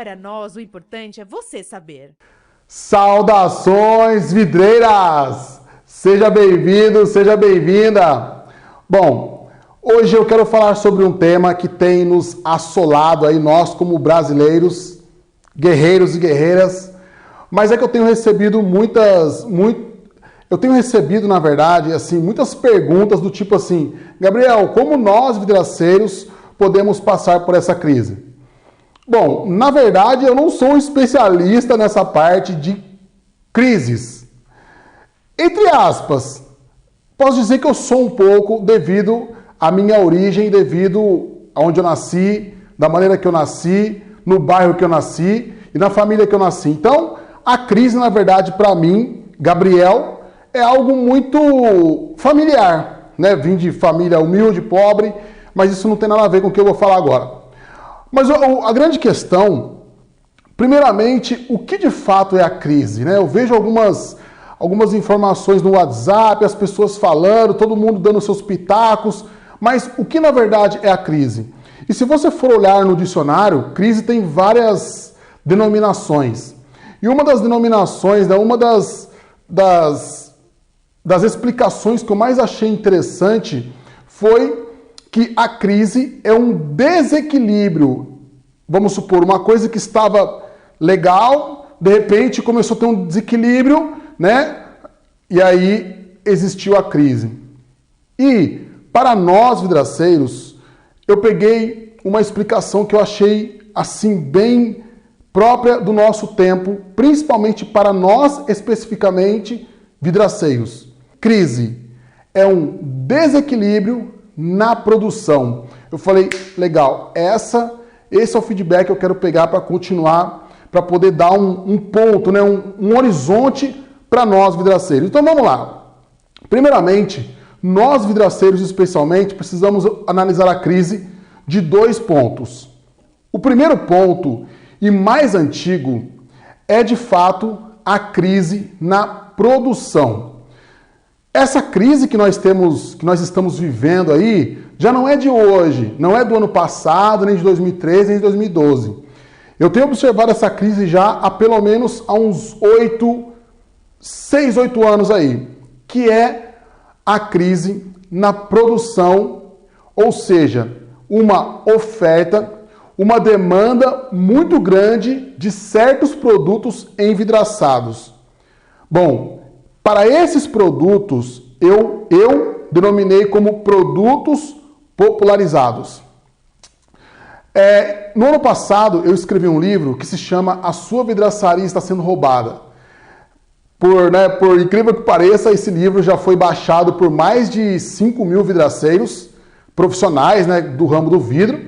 para nós o importante é você saber. Saudações, vidreiras! Seja bem-vindo, seja bem-vinda! Bom, hoje eu quero falar sobre um tema que tem nos assolado aí, nós como brasileiros, guerreiros e guerreiras, mas é que eu tenho recebido na verdade, assim, muitas perguntas do tipo assim, Gabriel, como nós, vidraceiros, podemos passar por essa crise? Bom, na verdade, eu não sou um especialista nessa parte de crises. Entre aspas, posso dizer que eu sou um pouco devido à minha origem, devido aonde eu nasci, da maneira que eu nasci, no bairro que eu nasci e na família que eu nasci. Então, a crise, na verdade, para mim, Gabriel, é algo muito familiar, né? Vim de família humilde, pobre, mas isso não tem nada a ver com o que eu vou falar agora. Mas a grande questão, primeiramente, o que de fato é a crise, né? Eu vejo algumas informações no WhatsApp, as pessoas falando, todo mundo dando seus pitacos, mas o que na verdade é a crise? E se você for olhar no dicionário, crise tem várias denominações. E uma das denominações, uma das explicações que eu mais achei interessante foi que a crise é um desequilíbrio. Vamos supor, uma coisa que estava legal, de repente começou a ter um desequilíbrio, né? E aí existiu a crise. E para nós, vidraceiros, eu peguei uma explicação que eu achei assim bem própria do nosso tempo, principalmente para nós especificamente, vidraceiros. Crise é um desequilíbrio na produção. Eu falei, legal, esse é o feedback que eu quero pegar para continuar, para poder dar um ponto, né, um horizonte para nós vidraceiros. Então vamos lá. Primeiramente, nós vidraceiros especialmente precisamos analisar a crise de dois pontos. O primeiro ponto, e mais antigo, é de fato a crise na produção. Essa crise que nós estamos vivendo aí, já não é de hoje, não é do ano passado, nem de 2013, nem de 2012. Eu tenho observado essa crise já há pelo menos há uns 6, 8 anos aí, que é a crise na produção, ou seja, uma oferta, uma demanda muito grande de certos produtos envidraçados. Bom, para esses produtos, eu denominei como produtos popularizados. No ano passado, eu escrevi um livro que se chama A Sua Vidraçaria Está Sendo Roubada. Por incrível que pareça, esse livro já foi baixado por mais de 5 mil vidraceiros profissionais, né, do ramo do vidro.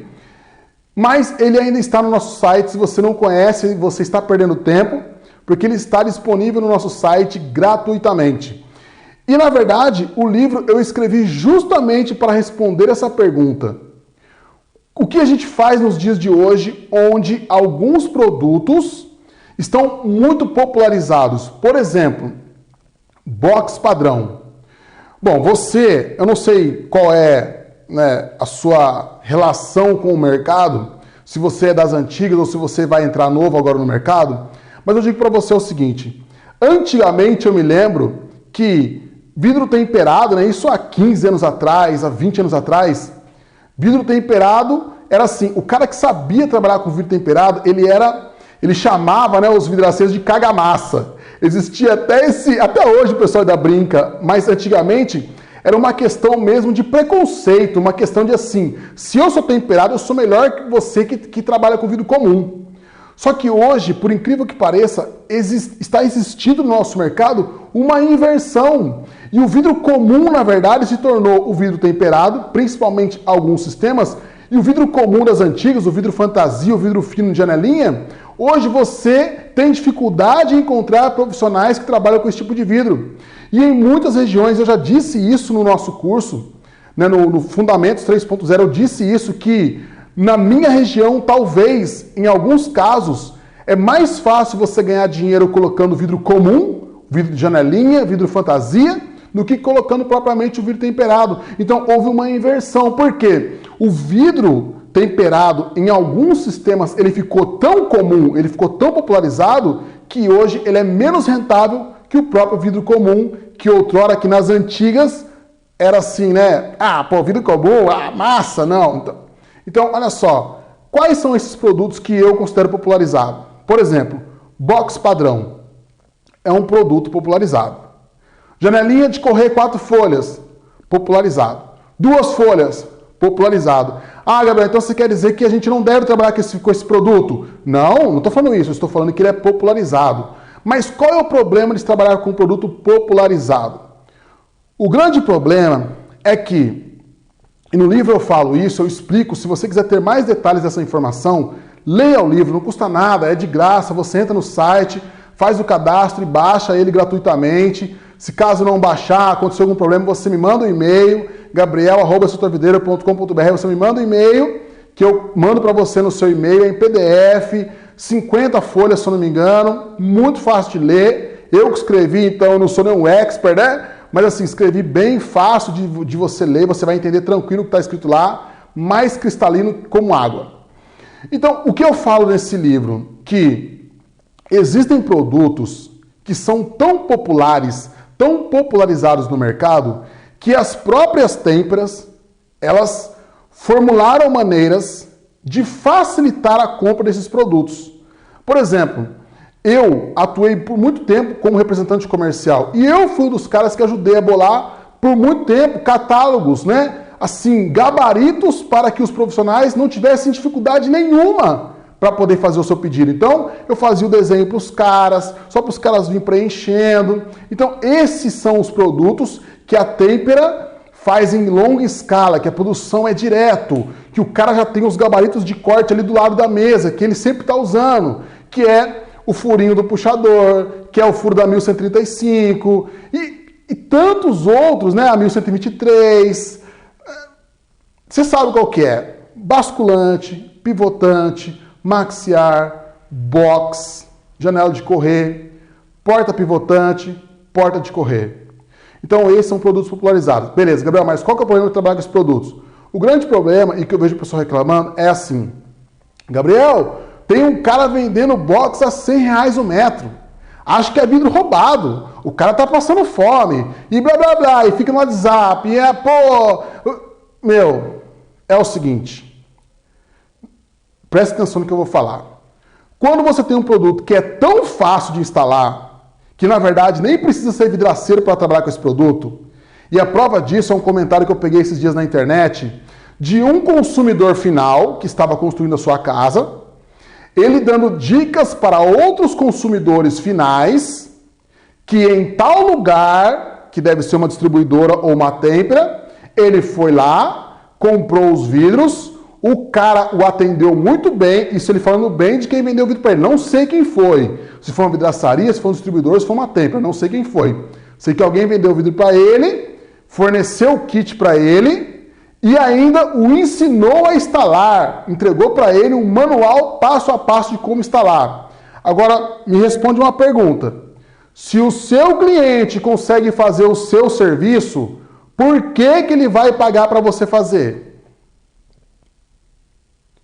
Mas ele ainda está no nosso site. Se você não conhece, você está perdendo tempo, porque ele está disponível no nosso site gratuitamente. E, na verdade, o livro eu escrevi justamente para responder essa pergunta. O que a gente faz nos dias de hoje, onde alguns produtos estão muito popularizados? Por exemplo, box padrão. Bom, eu não sei qual é, né, a sua relação com o mercado, se você é das antigas ou se você vai entrar novo agora no mercado, mas eu digo para você o seguinte, antigamente eu me lembro que vidro temperado, né, isso há 15 anos atrás, há 20 anos atrás, vidro temperado era assim, o cara que sabia trabalhar com vidro temperado, ele chamava, né, os vidraceiros de cagamassa. Existia até hoje o pessoal ainda brinca, mas antigamente era uma questão mesmo de preconceito, uma questão de assim, se eu sou temperado, eu sou melhor que você que trabalha com vidro comum. Só que hoje, por incrível que pareça, está existindo no nosso mercado uma inversão. E o vidro comum, na verdade, se tornou o vidro temperado, principalmente alguns sistemas, e o vidro comum das antigas, o vidro fantasia, o vidro fino de janelinha, hoje você tem dificuldade em encontrar profissionais que trabalham com esse tipo de vidro. E em muitas regiões, eu já disse isso no nosso curso, né, no Fundamentos 3.0, eu disse isso, que na minha região, talvez, em alguns casos, é mais fácil você ganhar dinheiro colocando vidro comum, vidro de janelinha, vidro fantasia, do que colocando propriamente o vidro temperado. Então, houve uma inversão. Por quê? O vidro temperado, em alguns sistemas, ele ficou tão comum, ele ficou tão popularizado, que hoje ele é menos rentável que o próprio vidro comum, que outrora, aqui nas antigas, era assim, né? Ah, pô, vidro comum, massa, não. Então, olha só, quais são esses produtos que eu considero popularizado? Por exemplo, box padrão é um produto popularizado. Janelinha de correr 4 folhas, popularizado. 2 folhas, popularizado. Ah, Gabriel, então você quer dizer que a gente não deve trabalhar com esse produto? Não estou falando isso, eu estou falando que ele é popularizado. Mas qual é o problema de se trabalhar com um produto popularizado? O grande problema é que, e no livro eu falo isso, eu explico, se você quiser ter mais detalhes dessa informação, leia o livro, não custa nada, é de graça, você entra no site, faz o cadastro e baixa ele gratuitamente. Se caso não baixar, acontecer algum problema, você me manda um e-mail, gabriel@estruturvideira.com.br, você me manda um e-mail, que eu mando para você no seu e-mail, é em PDF, 50 folhas, se eu não me engano, muito fácil de ler. Eu que escrevi, então eu não sou nenhum expert, né? Mas assim, escrevi bem fácil de você ler, você vai entender tranquilo o que está escrito lá, mais cristalino como água. Então, o que eu falo nesse livro? Que existem produtos que são tão populares, tão popularizados no mercado, que as próprias têmperas, elas formularam maneiras de facilitar a compra desses produtos. Por exemplo, eu atuei por muito tempo como representante comercial e eu fui um dos caras que ajudei a bolar por muito tempo catálogos, né? Assim, gabaritos para que os profissionais não tivessem dificuldade nenhuma para poder fazer o seu pedido. Então, eu fazia o desenho para os caras, só para os caras virem preenchendo. Então, esses são os produtos que a têmpera faz em longa escala, que a produção é direto, que o cara já tem os gabaritos de corte ali do lado da mesa, que ele sempre está usando, que é o furinho do puxador, que é o furo da 1135 e tantos outros, né? A 1123. Você sabe qual que é? Basculante, pivotante, maxiar, box, janela de correr, porta pivotante, porta de correr. Então esses são produtos popularizados. Beleza, Gabriel, mas qual que é o problema de trabalhar com esses produtos? O grande problema, e que eu vejo o pessoal reclamando, é assim. Gabriel, tem um cara vendendo box a R$100 o metro. Acho que é vidro roubado. O cara tá passando fome. E blá blá blá. E fica no WhatsApp. E Meu, é o seguinte. Preste atenção no que eu vou falar. Quando você tem um produto que é tão fácil de instalar, que na verdade nem precisa ser vidraceiro para trabalhar com esse produto, e a prova disso é um comentário que eu peguei esses dias na internet, de um consumidor final que estava construindo a sua casa, ele dando dicas para outros consumidores finais que em tal lugar, que deve ser uma distribuidora ou uma têmpera, ele foi lá, comprou os vidros, o cara o atendeu muito bem, isso ele falando bem de quem vendeu o vidro para ele. Não sei quem foi, se foi uma vidraçaria, se foi um distribuidor, se foi uma têmpera, não sei quem foi. Sei que alguém vendeu o vidro para ele, forneceu o kit para ele, e ainda o ensinou a instalar, entregou para ele um manual passo a passo de como instalar. Agora, me responde uma pergunta. Se o seu cliente consegue fazer o seu serviço, por que ele vai pagar para você fazer?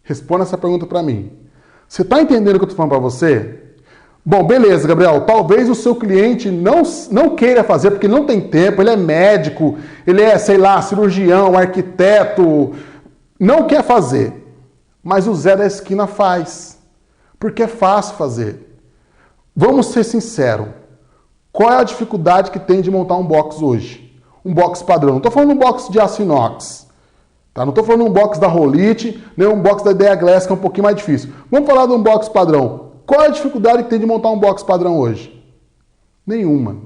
Responda essa pergunta para mim. Você está entendendo o que eu estou falando para você? Bom, beleza, Gabriel. Talvez o seu cliente não queira fazer porque ele não tem tempo, ele é médico, ele é, sei lá, cirurgião, arquiteto, não quer fazer. Mas o Zé da esquina faz, porque é fácil fazer. Vamos ser sinceros. Qual é a dificuldade que tem de montar um box hoje? Um box padrão. Não estou falando um box de aço inox. Tá? Não estou falando um box da Rolite, nem um box da Idea Glass, que é um pouquinho mais difícil. Vamos falar de um box padrão. Qual é a dificuldade que tem de montar um box padrão hoje? Nenhuma.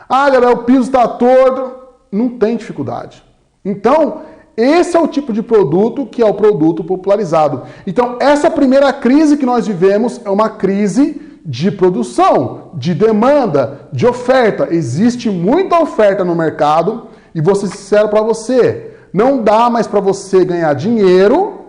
Ah, galera, o piso está torto. Não tem dificuldade. Então, esse é o tipo de produto que é o produto popularizado. Então, essa primeira crise que nós vivemos é uma crise de produção, de demanda, de oferta. Existe muita oferta no mercado e vou ser sincero para você, não dá mais para você ganhar dinheiro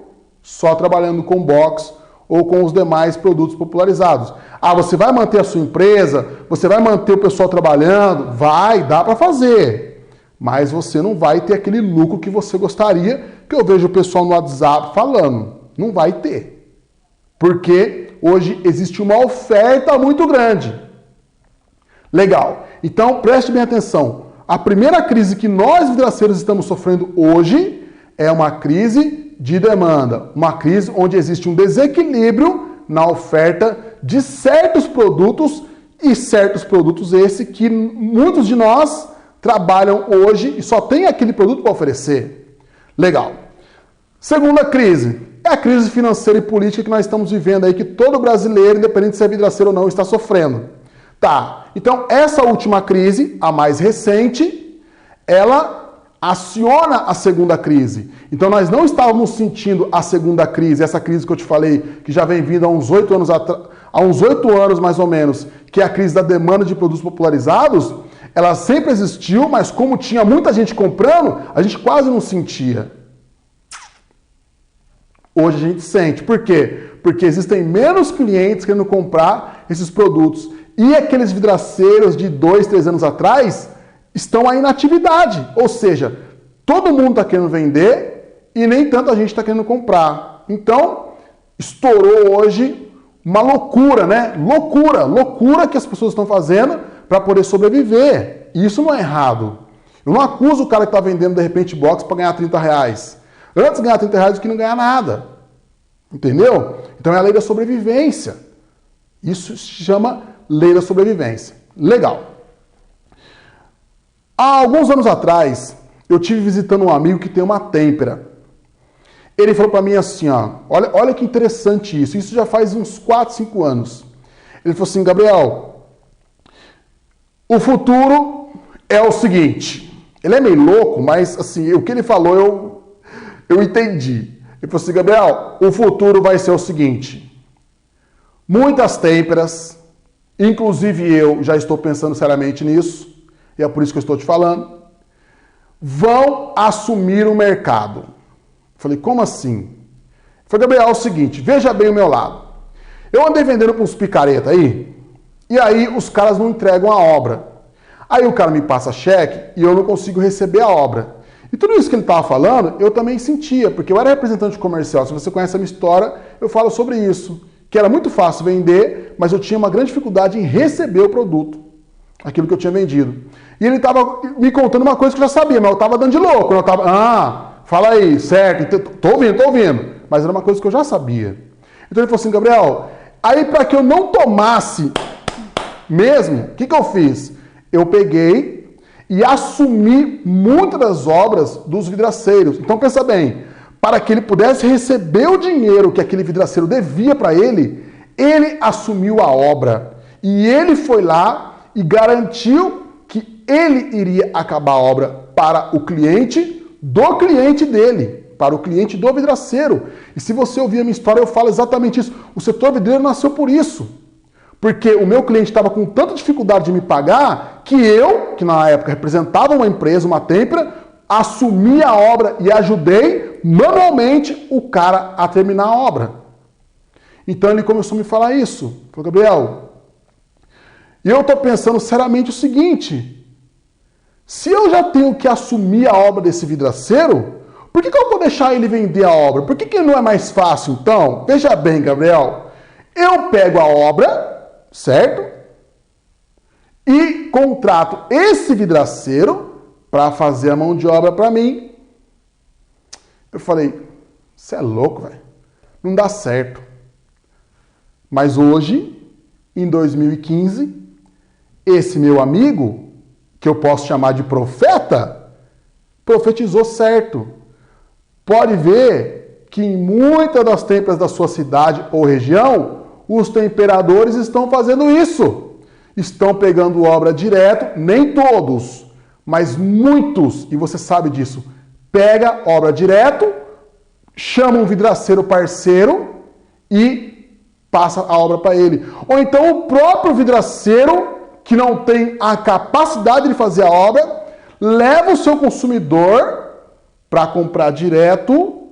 só trabalhando com box ou com os demais produtos popularizados. Ah, você vai manter a sua empresa? Você vai manter o pessoal trabalhando? Vai, dá para fazer. Mas você não vai ter aquele lucro que você gostaria, Porque eu vejo o pessoal no WhatsApp falando, não vai ter. Porque hoje existe uma oferta muito grande. Legal. Então, preste bem atenção. A primeira crise que nós vidraceiros estamos sofrendo hoje é uma crise de demanda. Uma crise onde existe um desequilíbrio na oferta de certos produtos e certos produtos esse que muitos de nós trabalham hoje e só tem aquele produto para oferecer. Legal. Segunda crise é a crise financeira e política que nós estamos vivendo aí, que todo brasileiro, independente de se é vidraceiro ou não, está sofrendo. Tá, então essa última crise, a mais recente, ela aciona a segunda crise. Então nós não estávamos sentindo a segunda crise, essa crise que eu te falei, que já vem vindo há uns 8 anos há uns 8 anos mais ou menos, que é a crise da demanda de produtos popularizados, ela sempre existiu, mas como tinha muita gente comprando, a gente quase não sentia. Hoje a gente sente. Por quê? Porque existem menos clientes querendo comprar esses produtos. E aqueles vidraceiros de 2, 3 anos atrás estão aí na atividade. Ou seja, todo mundo está querendo vender e nem tanto a gente está querendo comprar. Então, estourou hoje uma loucura, né? Loucura que as pessoas estão fazendo para poder sobreviver. E isso não é errado. Eu não acuso o cara que está vendendo, de repente, box para ganhar R$30. Antes ganhar R$30 do que não ganhar nada. Entendeu? Então é a lei da sobrevivência. Isso se chama lei da sobrevivência. Legal. Há alguns anos atrás, eu tive visitando um amigo que tem uma têmpera. Ele falou para mim assim, ó, olha que interessante isso. Isso já faz uns 4, 5 anos. Ele falou assim, Gabriel, o futuro é o seguinte. Ele é meio louco, mas assim, o que ele falou eu entendi. Ele falou assim, Gabriel, o futuro vai ser o seguinte. Muitas têmperas, inclusive eu já estou pensando seriamente nisso, e é por isso que eu estou te falando, vão assumir o mercado. Falei, como assim? Falei, Gabriel, é o seguinte, veja bem o meu lado. Eu andei vendendo para uns picareta aí, e aí os caras não entregam a obra. Aí o cara me passa cheque e eu não consigo receber a obra. E tudo isso que ele estava falando, eu também sentia, porque eu era representante comercial. Se você conhece a minha história, eu falo sobre isso. Que era muito fácil vender, mas eu tinha uma grande dificuldade em receber o produto. Aquilo que eu tinha vendido. E ele estava me contando uma coisa que eu já sabia, mas eu estava dando de louco. Eu estava, fala aí, certo, tô ouvindo. Mas era uma coisa que eu já sabia. Então ele falou assim, Gabriel, aí para que eu não tomasse mesmo, o que eu fiz? Eu peguei e assumi muitas das obras dos vidraceiros. Então pensa bem, para que ele pudesse receber o dinheiro que aquele vidraceiro devia para ele, ele assumiu a obra. E ele foi lá e garantiu que ele iria acabar a obra para o cliente do cliente dele, para o cliente do vidraceiro. E se você ouvir a minha história, eu falo exatamente isso. O setor vidreiro nasceu por isso. Porque o meu cliente estava com tanta dificuldade de me pagar que eu, que na época representava uma empresa, uma têmpera, assumi a obra e ajudei manualmente o cara a terminar a obra. Então ele começou a me falar isso. Falou, Gabriel, e eu estou pensando seriamente o seguinte, se eu já tenho que assumir a obra desse vidraceiro, por que eu vou deixar ele vender a obra? Por que não é mais fácil então? Veja bem, Gabriel, eu pego a obra, certo? E contrato esse vidraceiro para fazer a mão de obra para mim. Eu falei, você é louco, velho. Não dá certo. Mas hoje, em 2015, esse meu amigo, que eu posso chamar de profeta, profetizou certo. Pode ver que em muitas das têmperas da sua cidade ou região, os temperadores estão fazendo isso. Estão pegando obra direto, nem todos, mas muitos, e você sabe disso, pega obra direto, chama um vidraceiro parceiro e passa a obra para ele. Ou então o próprio vidraceiro, que não tem a capacidade de fazer a obra, leva o seu consumidor para comprar direto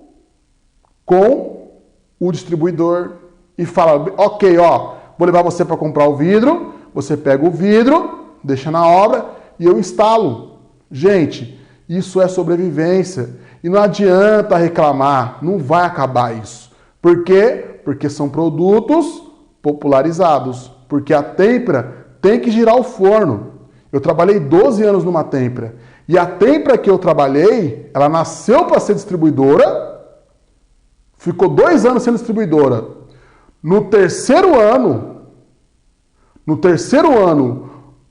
com o distribuidor e fala, ok, ó, vou levar você para comprar o vidro, você pega o vidro, deixa na obra e eu instalo. Gente, isso é sobrevivência. E não adianta reclamar, não vai acabar isso. Por quê? Porque são produtos popularizados. Porque a têmpera tem que girar o forno. Eu trabalhei 12 anos numa têmpera. E a têmpera que eu trabalhei, ela nasceu para ser distribuidora, ficou 2 anos sendo distribuidora. No terceiro ano,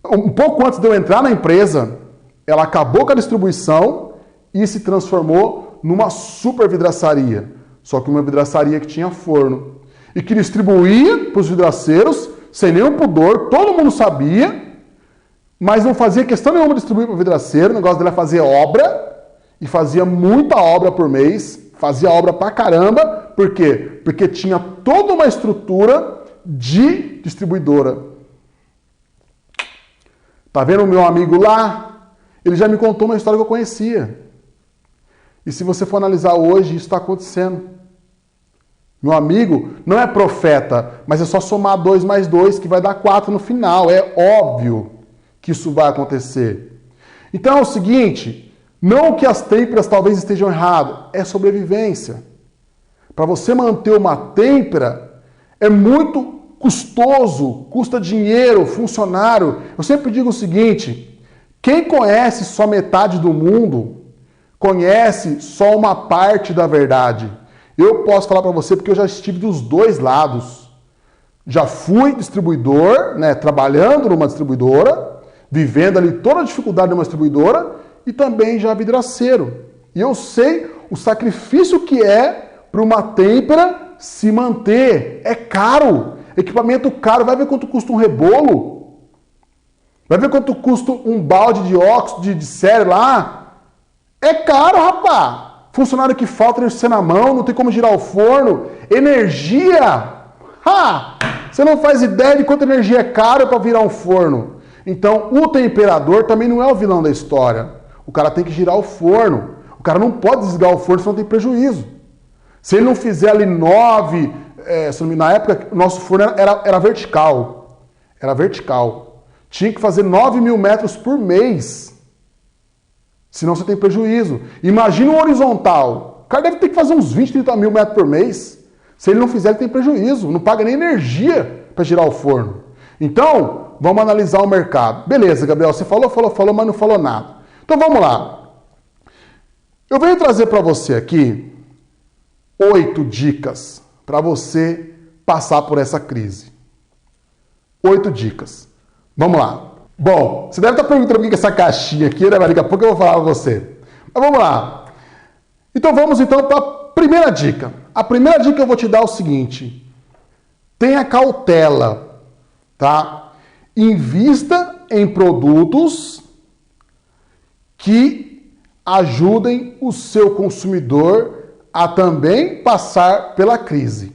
um pouco antes de eu entrar na empresa, ela acabou com a distribuição e se transformou numa super vidraçaria. Só que uma vidraçaria que tinha forno. E que distribuía para os vidraceiros, sem nenhum pudor, todo mundo sabia, mas não fazia questão nenhuma de distribuir para o vidraceiro. O negócio dela é fazer obra, e fazia muita obra por mês, fazia obra pra caramba. Por quê? Porque tinha toda uma estrutura de distribuidora. Tá vendo o meu amigo lá? Ele já me contou uma história que eu conhecia. E se você for analisar hoje, isso está acontecendo. Meu amigo não é profeta, mas é só somar 2 mais 2 que vai dar 4 no final. É óbvio que isso vai acontecer. Então é o seguinte, não que as têmperas talvez estejam erradas, é sobrevivência. Para você manter uma têmpera é muito custoso, custa dinheiro, funcionário. Eu sempre digo o seguinte, quem conhece só metade do mundo, conhece só uma parte da verdade. Eu posso falar para você porque eu já estive dos 2 lados. Já fui distribuidor, né, trabalhando numa distribuidora, vivendo ali toda a dificuldade de uma distribuidora e também já vidraceiro. E eu sei o sacrifício que é para uma têmpera se manter. É caro. Equipamento caro. Vai ver quanto custa um rebolo. Vai ver quanto custa um balde de óxido de série lá. É caro, rapaz. Funcionário que falta energia na mão, não tem como girar o forno. Energia! Você não faz ideia de quanta energia é cara para virar um forno. Então, o temperador também não é o vilão da história. O cara tem que girar o forno. O cara não pode desligar o forno, senão tem prejuízo. Se ele não fizer ali 9... na época, o nosso forno era vertical. Era vertical. Tinha que fazer 9.000 metros por mês. Senão você tem prejuízo. Imagina um horizontal. O cara deve ter que fazer uns 20, 30 mil metros por mês. Se ele não fizer, ele tem prejuízo. Não paga nem energia para girar o forno. Então, vamos analisar o mercado. Beleza, Gabriel, você falou, mas não falou nada. Então vamos lá. Eu venho trazer para você aqui 8 dicas para você passar por essa crise. 8 dicas. Vamos lá. Bom, você deve estar perguntando o que é essa caixinha aqui, né? Mas daqui a pouco eu vou falar para você. Mas vamos lá. Então vamos para a primeira dica. A primeira dica que eu vou te dar é o seguinte. Tenha cautela, tá? Invista em produtos que ajudem o seu consumidor a também passar pela crise.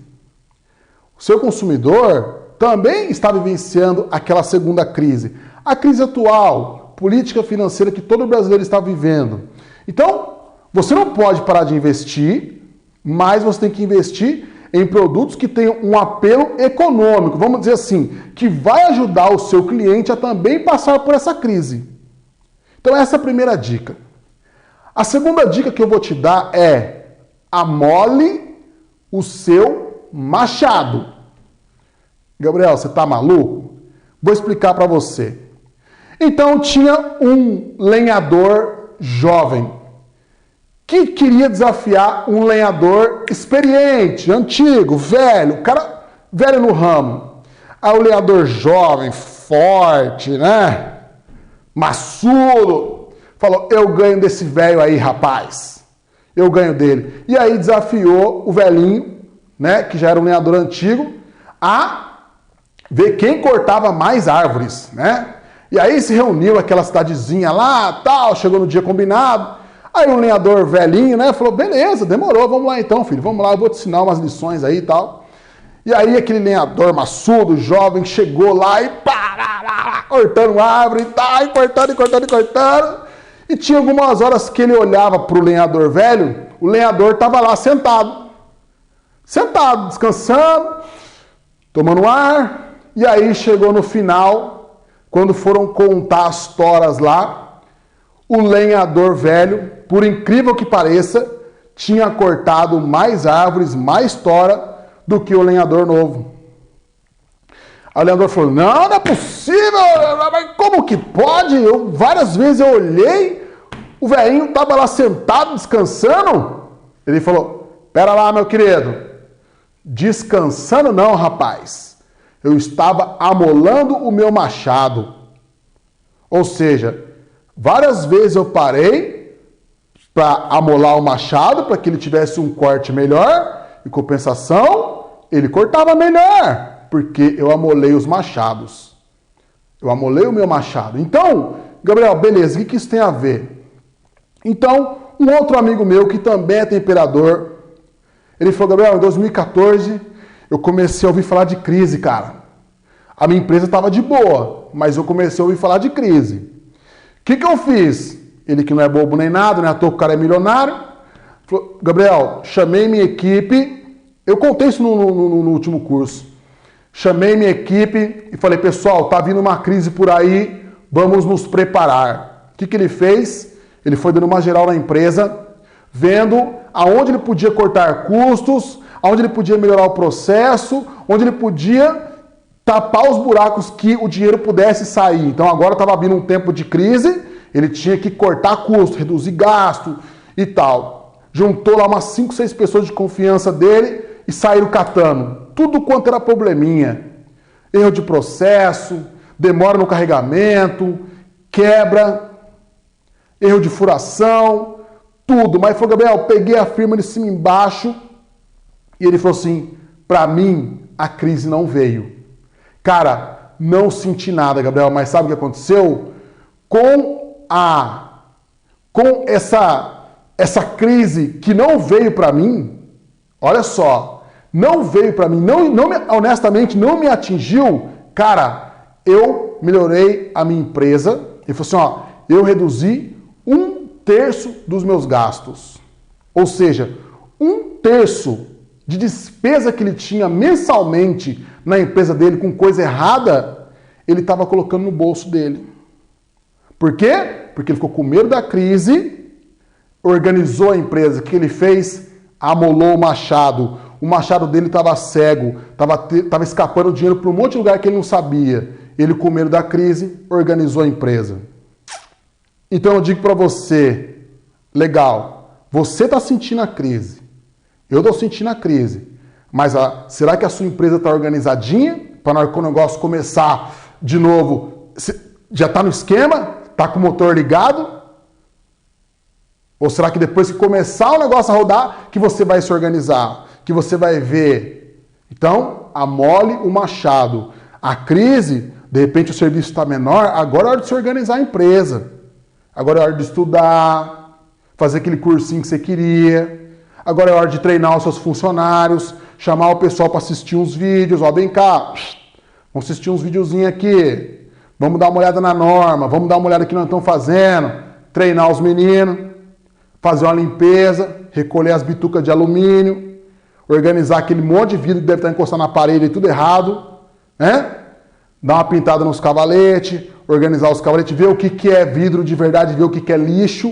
O seu consumidor também está vivenciando aquela segunda crise. A crise atual, política financeira que todo brasileiro está vivendo. Então, você não pode parar de investir, mas você tem que investir em produtos que tenham um apelo econômico, vamos dizer assim, que vai ajudar o seu cliente a também passar por essa crise. Então, essa é a primeira dica. A segunda dica que eu vou te dar é: amole o seu machado. Gabriel, você tá maluco? Vou explicar para você. Então tinha um lenhador jovem que queria desafiar um lenhador experiente, antigo, velho, o cara velho no ramo. Aí o lenhador jovem, forte, né? Maçudo, falou: eu ganho desse velho aí, rapaz. Eu ganho dele. E aí desafiou o velhinho, né, que já era um lenhador antigo, a ver quem cortava mais árvores, né? E aí se reuniu aquela cidadezinha lá, tal, chegou no dia combinado. Aí o lenhador velhinho, né, falou: beleza, demorou, vamos lá então, filho, vamos lá, eu vou te ensinar umas lições aí e tal. E aí aquele lenhador maçudo, jovem, chegou lá e cortando árvore e tal, e cortando. E tinha algumas horas que ele olhava para o lenhador velho, o lenhador estava lá sentado, descansando, tomando ar. E aí chegou no final, quando foram contar as toras lá, o lenhador velho, por incrível que pareça, tinha cortado mais árvores, mais tora do que o lenhador novo. Aí o lenhador falou, não é possível, mas como que pode? Várias vezes eu olhei, o velhinho estava lá sentado, descansando. Ele falou, pera lá, meu querido, descansando não, rapaz. Eu estava amolando o meu machado. Ou seja, várias vezes eu parei para amolar o machado, para que ele tivesse um corte melhor. Em compensação, ele cortava melhor, porque eu amolei os machados. Eu amolei o meu machado. Então, Gabriel, beleza, o que isso tem a ver? Então, um outro amigo meu, que também é temperador, ele falou, Gabriel, em 2014, eu comecei a ouvir falar de crise, cara. A minha empresa estava de boa, mas eu comecei a ouvir falar de crise. O que eu fiz? Ele que não é bobo nem nada, né? À toa que o cara é milionário. Falou, Gabriel, chamei minha equipe. Eu contei isso no último curso. Chamei minha equipe e falei, pessoal, tá vindo uma crise por aí, vamos nos preparar. O que ele fez? Ele foi dando uma geral na empresa, vendo aonde ele podia cortar custos, aonde ele podia melhorar o processo, onde ele podia tapar os buracos que o dinheiro pudesse sair. Então agora estava vindo um tempo de crise, ele tinha que cortar custo, reduzir gasto e tal. Juntou lá umas 5, 6 pessoas de confiança dele e saíram catando. Tudo quanto era probleminha. Erro de processo, demora no carregamento, quebra, erro de furação, tudo. Mas ele falou, Gabriel, peguei a firma de cima e embaixo e ele falou assim, para mim a crise não veio. Cara, não senti nada, Gabriel, mas sabe o que aconteceu? Com essa crise que não veio para mim, olha só, não veio para mim, honestamente não me atingiu, cara, eu melhorei a minha empresa, ele falou assim, ó, eu reduzi 1/3 dos meus gastos. Ou seja, 1/3 de despesa que ele tinha mensalmente na empresa dele com coisa errada, ele estava colocando no bolso dele. Por quê? Porque ele ficou com medo da crise, organizou a empresa. O que ele fez? Amolou o machado dele estava cego, estava escapando dinheiro para um monte de lugar que ele não sabia. Ele, com medo da crise, organizou a empresa. Então eu digo para você, legal, você está sentindo a crise, eu estou sentindo a crise, mas será que a sua empresa está organizadinha para na hora que o negócio começar de novo, já está no esquema? Está com o motor ligado? Ou será que depois que começar o negócio a rodar, que você vai se organizar, que você vai ver? Então, amole o machado. A crise, de repente o serviço está menor, agora é hora de se organizar a empresa. Agora é hora de estudar, fazer aquele cursinho que você queria. Agora é hora de treinar os seus funcionários, chamar o pessoal para assistir uns vídeos. Ó, vem cá, vamos assistir uns videozinhos aqui. Vamos dar uma olhada na norma, vamos dar uma olhada no que nós estamos fazendo. Treinar os meninos, fazer uma limpeza, recolher as bitucas de alumínio, organizar aquele monte de vidro que deve estar encostado na parede e tudo errado, né? Dar uma pintada nos cavaletes, organizar os cavaletes, ver o que é vidro de verdade, ver o que é lixo,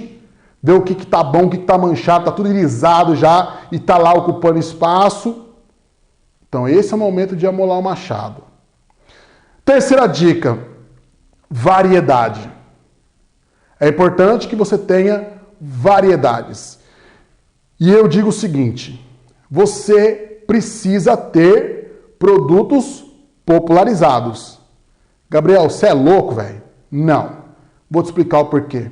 ver o que está bom, o que está manchado, está tudo irisado já e está lá ocupando espaço. Então esse é o momento de amolar o machado. Terceira dica, variedade. É importante que você tenha variedades. E eu digo o seguinte, você precisa ter produtos popularizados. Gabriel, você é louco, velho? Não. Vou te explicar o porquê.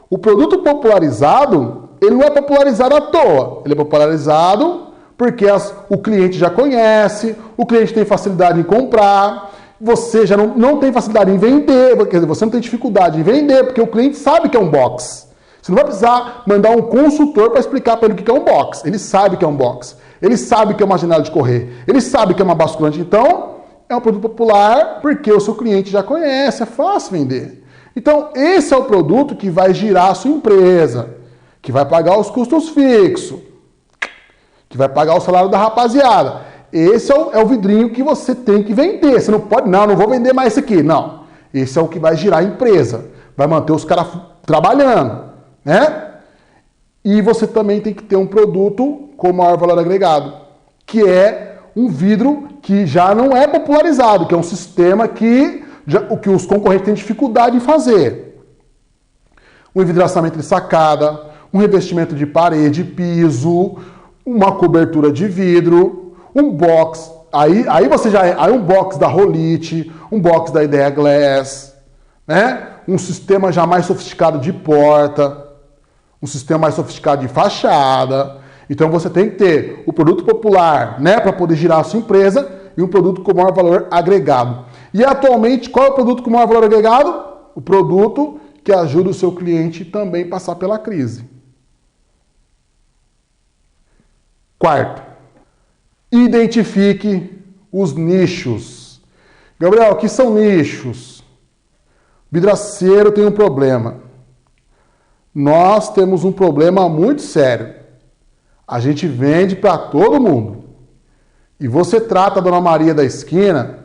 O produto popularizado, ele não é popularizado à toa. Ele é popularizado porque o cliente já conhece, o cliente tem facilidade em comprar, você já não tem facilidade em vender, quer dizer, você não tem dificuldade em vender, porque o cliente sabe que é um box. Você não vai precisar mandar um consultor para explicar para ele o que é um box. Ele sabe que é um box. Ele sabe que é uma janela de correr. Ele sabe que é uma basculante. Então, é um produto popular porque o seu cliente já conhece, é fácil vender. Então, esse é o produto que vai girar a sua empresa, que vai pagar os custos fixos, que vai pagar o salário da rapaziada. Esse é o vidrinho que você tem que vender. Você não pode, não vou vender mais isso aqui. Não. Esse é o que vai girar a empresa. Vai manter os caras trabalhando, né? E você também tem que ter um produto com maior valor agregado, que é um vidro que já não é popularizado, que é um sistema que os concorrentes têm dificuldade em fazer. Um envidraçamento de sacada, um revestimento de parede, piso, uma cobertura de vidro, um box, aí você aí um box da Rolite, um box da Idea Glass, né? Um sistema já mais sofisticado de porta, um sistema mais sofisticado de fachada. Então você tem que ter o produto popular, né, para poder girar a sua empresa, e um produto com maior valor agregado. E atualmente, qual é o produto com maior valor agregado? O produto que ajuda o seu cliente também a passar pela crise. Quarto, identifique os nichos. Gabriel, o que são nichos? Vidraceiro tem um problema. Nós temos um problema muito sério. A gente vende para todo mundo. E você trata a Dona Maria da esquina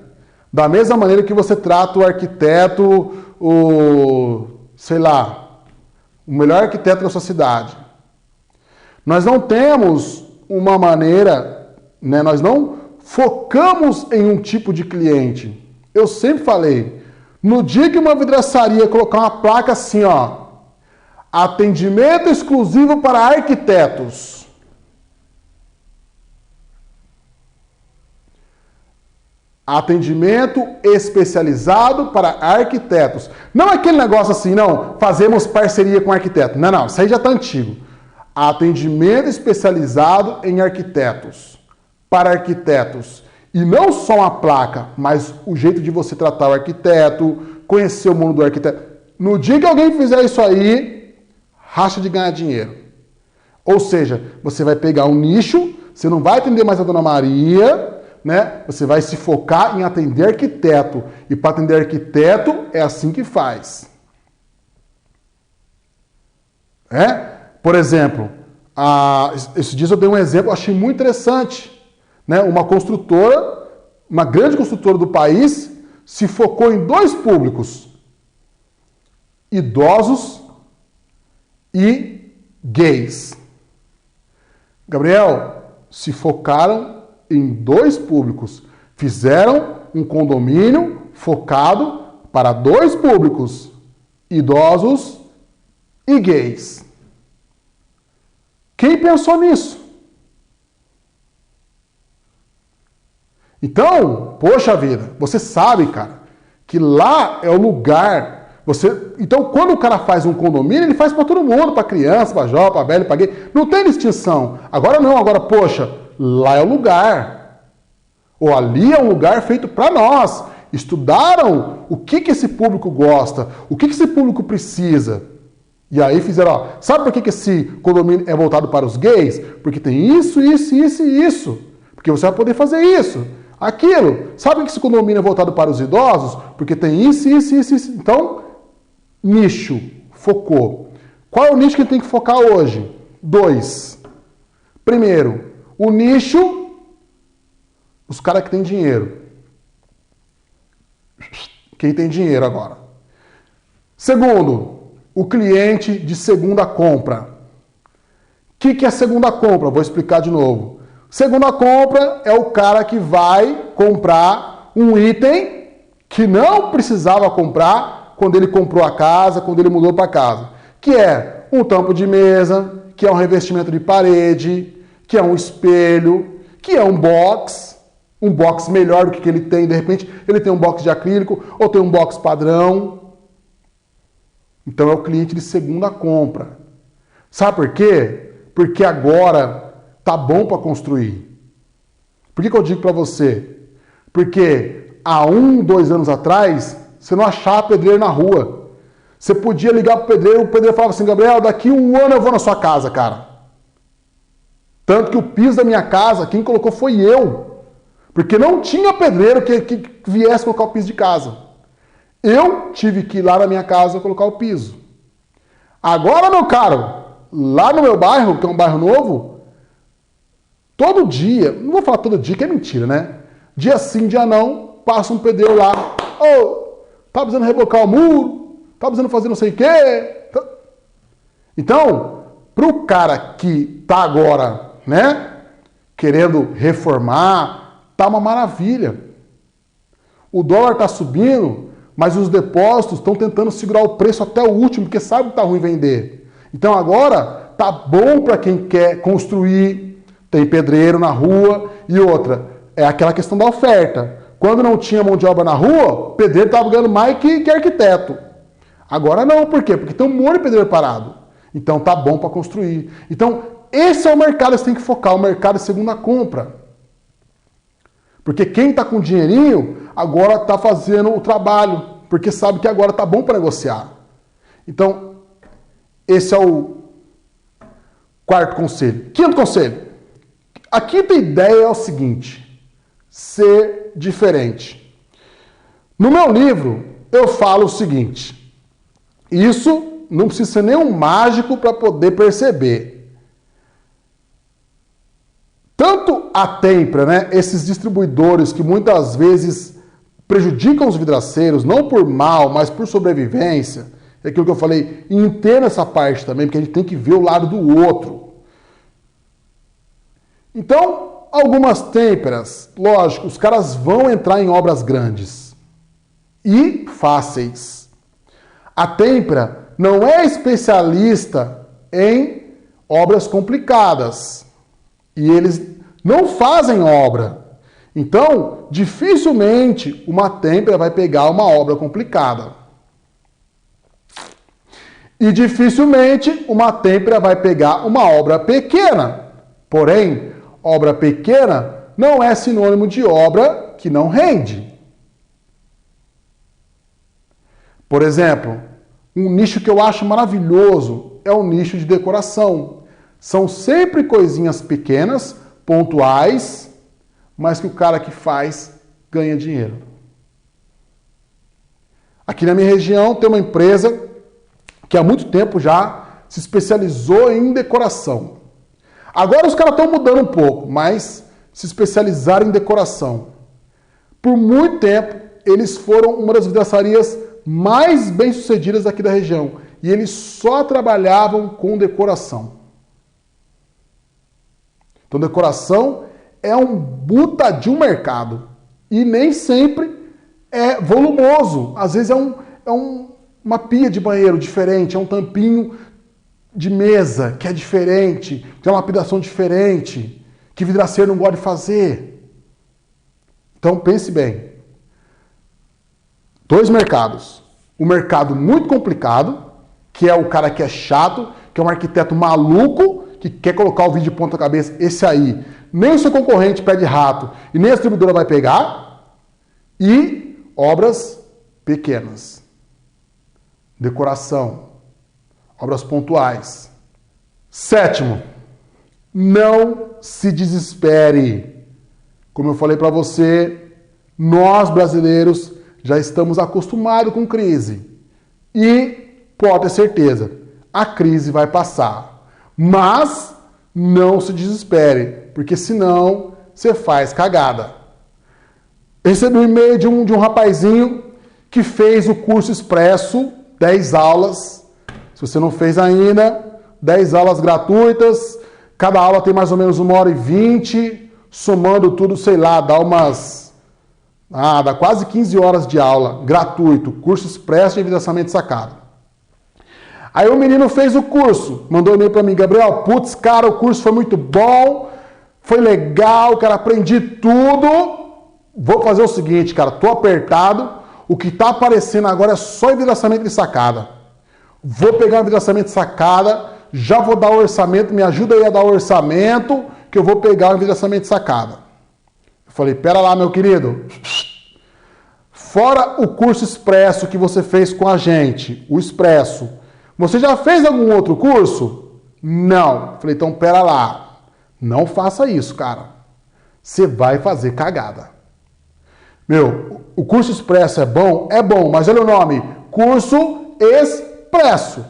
da mesma maneira que você trata o arquiteto, sei lá, o melhor arquiteto da sua cidade. Nós não temos uma maneira, né, nós não focamos em um tipo de cliente. Eu sempre falei, no dia que uma vidraçaria colocar uma placa assim, ó, atendimento exclusivo para arquitetos. Atendimento especializado para arquitetos. Não é aquele negócio assim, não, fazemos parceria com arquiteto. Não, isso aí já está antigo. Atendimento especializado em arquitetos. Para arquitetos. E não só uma placa, mas o jeito de você tratar o arquiteto, conhecer o mundo do arquiteto. No dia que alguém fizer isso aí, racha de ganhar dinheiro. Ou seja, você vai pegar um nicho, você não vai atender mais a Dona Maria, né? Você vai se focar em atender arquiteto. E para atender arquiteto, é assim que faz. Por exemplo, esses dias eu dei um exemplo, eu achei muito interessante. Né? Uma construtora, uma grande construtora do país, se focou em dois públicos: idosos e gays. Gabriel, se focaram em dois públicos. Fizeram um condomínio focado para dois públicos: idosos e gays. Quem pensou nisso? Então, poxa vida, você sabe, cara, que lá é o lugar. Então, quando o cara faz um condomínio, ele faz para todo mundo, para criança, para jovem, para velho, para gay. Não tem distinção. Agora não, agora, poxa, lá é o lugar. Ou ali é um lugar feito para nós. Estudaram o que esse público gosta, o que esse público precisa. E aí fizeram, ó, sabe por que esse condomínio é voltado para os gays? Porque tem isso, isso, isso e isso. Porque você vai poder fazer isso, aquilo. Sabe por que esse condomínio é voltado para os idosos? Porque tem isso, isso, isso, isso. Então, nicho, focou. Qual é o nicho que ele tem que focar hoje? 2. Primeiro, o nicho, os caras que têm dinheiro. Quem tem dinheiro agora. Segundo, o cliente de segunda compra. O que é segunda compra? Vou explicar de novo. Segunda compra é o cara que vai comprar um item que não precisava comprar quando ele comprou a casa, quando ele mudou para casa. Que é um tampo de mesa, que é um revestimento de parede, que é um espelho, que é um box melhor do que ele tem. De repente, ele tem um box de acrílico ou tem um box padrão. Então é o cliente de segunda compra. Sabe por quê? Porque agora tá bom para construir. Por que eu digo para você? Porque há 1, 2 anos atrás, você não achava pedreiro na rua. Você podia ligar pro pedreiro, o pedreiro falava assim: Gabriel, daqui 1 ano eu vou na sua casa, cara. Tanto que o piso da minha casa, quem colocou foi eu. Porque não tinha pedreiro que viesse colocar o piso de casa. Eu tive que ir lá na minha casa colocar o piso. Agora, meu caro, lá no meu bairro, que é um bairro novo, todo dia, não vou falar todo dia, que é mentira, né? Dia sim, dia não, passa um pedreiro lá. Ô, tá precisando rebocar o muro, tá precisando fazer não sei o quê. Então, para o cara que está agora, né, querendo reformar, tá uma maravilha. O dólar está subindo, mas os depósitos estão tentando segurar o preço até o último, porque sabe que está ruim vender. Então agora tá bom para quem quer construir, tem pedreiro na rua e outra. É aquela questão da oferta. Quando não tinha mão de obra na rua, pedreiro estava ganhando mais que arquiteto. Agora não, por quê? Porque tem um monte de pedreiro parado. Então tá bom para construir. Então esse é o mercado que você tem que focar, o mercado de segunda compra. Porque quem está com dinheirinho agora está fazendo o trabalho, porque sabe que agora tá bom para negociar. Então, esse é o quarto conselho. Quinto conselho. A quinta ideia é o seguinte: ser diferente. No meu livro, eu falo o seguinte. Isso não precisa ser nenhum mágico para poder perceber. Tanto a Tempra, né, esses distribuidores que muitas vezes prejudicam os vidraceiros, não por mal, mas por sobrevivência, é aquilo que eu falei, e entenda essa parte também, porque a gente tem que ver o lado do outro. Então, algumas têmperas, lógico, os caras vão entrar em obras grandes e fáceis. A Tempra não é especialista em obras complicadas. E eles não fazem obra. Então, dificilmente uma Tempra vai pegar uma obra complicada. E dificilmente uma Tempra vai pegar uma obra pequena. Porém, obra pequena não é sinônimo de obra que não rende. Por exemplo, um nicho que eu acho maravilhoso é o nicho de decoração. São sempre coisinhas pequenas, pontuais, mas que o cara que faz ganha dinheiro. Aqui na minha região tem uma empresa que há muito tempo já se especializou em decoração. Agora os caras estão mudando um pouco, mas se especializaram em decoração. Por muito tempo, eles foram uma das vidraçarias mais bem-sucedidas aqui da região. E eles só trabalhavam com decoração. Então, decoração é um puta de um mercado. E nem sempre é volumoso. Às vezes é uma pia de banheiro diferente, é um tampinho de mesa que é diferente, tem uma lapidação diferente, que vidraceiro não gosta de fazer. Então, pense bem. Dois mercados. Um mercado muito complicado, que é o cara que é chato, que é um arquiteto maluco, que quer colocar o vídeo de ponta cabeça, esse aí, nem o seu concorrente pé de rato e nem a distribuidora vai pegar, e obras pequenas. Decoração. Obras pontuais. Sétimo, não se desespere. Como eu falei para você, nós brasileiros já estamos acostumados com crise. E pode ter certeza, a crise vai passar. Mas não se desespere, porque senão você faz cagada. Eu recebi um e-mail de um rapazinho que fez o curso expresso, 10 aulas. Se você não fez ainda, 10 aulas gratuitas. Cada aula tem mais ou menos 1h20. Somando tudo, sei lá, dá quase 15 horas de aula gratuito. Curso expresso de envidraçamento sacado. Aí o menino fez o curso, mandou um e-mail para mim, Gabriel, putz, cara, o curso foi muito bom, foi legal, cara, aprendi tudo. Vou fazer o seguinte, cara, tô apertado, o que tá aparecendo agora é só envidraçamento de sacada. Vou pegar o envidraçamento de sacada, já vou dar o orçamento, me ajuda aí a dar o orçamento, que eu vou pegar o envidraçamento de sacada. Eu falei, pera lá, meu querido, fora o curso expresso que você fez com a gente, o expresso, você já fez algum outro curso? Não. Falei, então pera lá. Não faça isso, cara. Você vai fazer cagada. Meu, o curso expresso é bom? É bom, mas olha o nome. Curso expresso.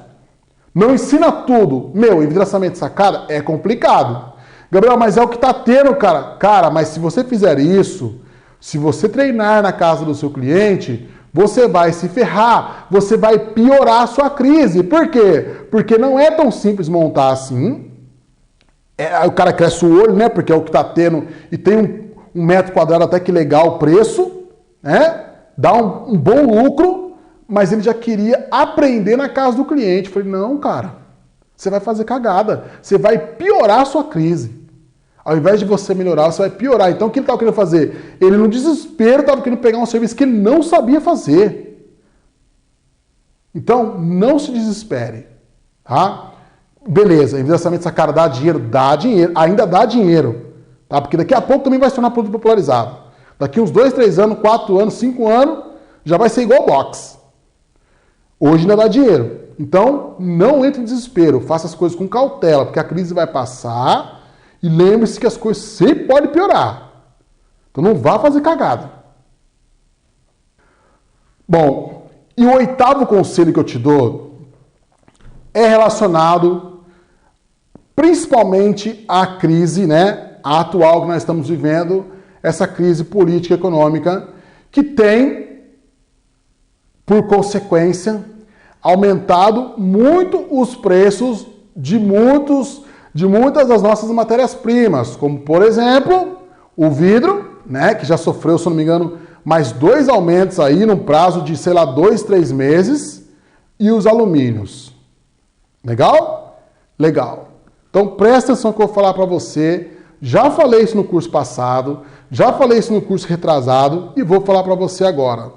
Não ensina tudo. Meu, envidraçamento de sacada é complicado. Gabriel, mas é o que tá tendo, cara. Cara, mas se você fizer isso, se você treinar na casa do seu cliente, você vai se ferrar, você vai piorar a sua crise. Por quê? Porque não é tão simples montar assim. O cara cresce o olho, né? Porque é o que está tendo, e tem um metro quadrado até que legal o preço, né? Dá um bom lucro, mas ele já queria aprender na casa do cliente. Eu falei, não, cara, você vai fazer cagada, você vai piorar a sua crise. Ao invés de você melhorar, você vai piorar. Então, o que ele estava querendo fazer? Ele, no desespero, estava querendo pegar um serviço que ele não sabia fazer. Então, não se desespere. Tá? Beleza, endereçamento dessa cara dá dinheiro, ainda dá dinheiro. Tá? Porque daqui a pouco também vai se tornar produto popularizado. Daqui uns 2, 3 anos, 4 anos, 5 anos, já vai ser igual box. Hoje ainda dá dinheiro. Então, não entre em desespero. Faça as coisas com cautela, porque a crise vai passar. E lembre-se que as coisas sempre podem piorar. Então não vá fazer cagada. Bom, e o 8º conselho que eu te dou é relacionado principalmente à crise, né, atual que nós estamos vivendo, essa crise política e econômica, que tem, por consequência, aumentado muito os preços de muitas das nossas matérias-primas, como, por exemplo, o vidro, né, que já sofreu, se não me engano, mais 2 aumentos aí num prazo de, 2, 3 meses, e os alumínios. Legal? Legal. Então, presta atenção no que eu vou falar para você. Já falei isso no curso passado, já falei isso no curso retrasado e vou falar para você agora.